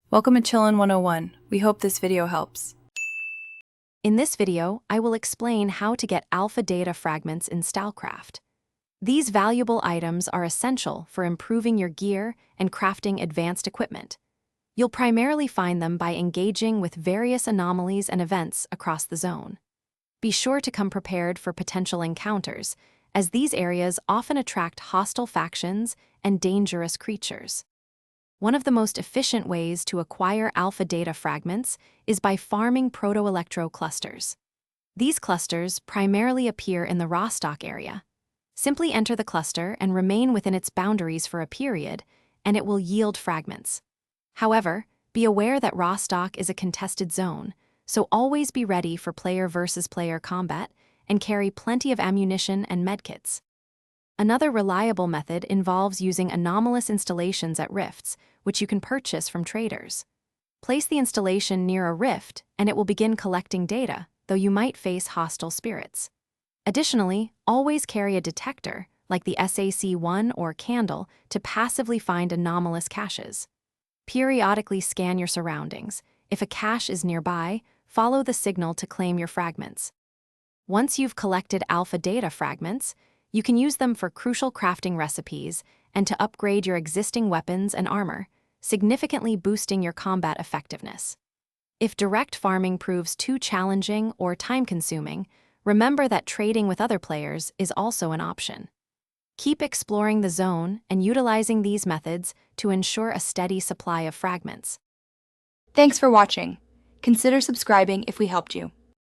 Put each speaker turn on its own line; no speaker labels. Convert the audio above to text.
Welcome to Chillin' 101. We hope this video helps.
In this video, I will explain how to get alpha data fragments in Starcraft. These valuable items are essential for improving your gear and crafting advanced equipment. You'll primarily find them by engaging with various anomalies and events across the zone. Be sure to come prepared for potential encounters, as these areas often attract hostile factions and dangerous creatures. One of the most efficient ways to acquire alpha data fragments is by farming proto-electro clusters. These clusters primarily appear in the raw stock area. Simply enter the cluster and remain within its boundaries for a period, and it will yield fragments. However, be aware that raw stock is a contested zone, so always be ready for player versus player combat and carry plenty of ammunition and medkits. Another reliable method involves using anomalous installations at rifts, which you can purchase from traders. Place the installation near a rift, and it will begin collecting data, though you might face hostile spirits. Additionally, always carry a detector, like the SAC-1 or candle, to passively find anomalous caches. Periodically scan your surroundings. If a cache is nearby, follow the signal to claim your fragments. Once you've collected alpha data fragments, you can use them for crucial crafting recipes and to upgrade your existing weapons and armor, significantly boosting your combat effectiveness. If direct farming proves too challenging or time-consuming, remember that trading with other players is also an option. Keep exploring the zone and utilizing these methods to ensure a steady supply of fragments.
Thanks for watching. Consider subscribing if we helped you.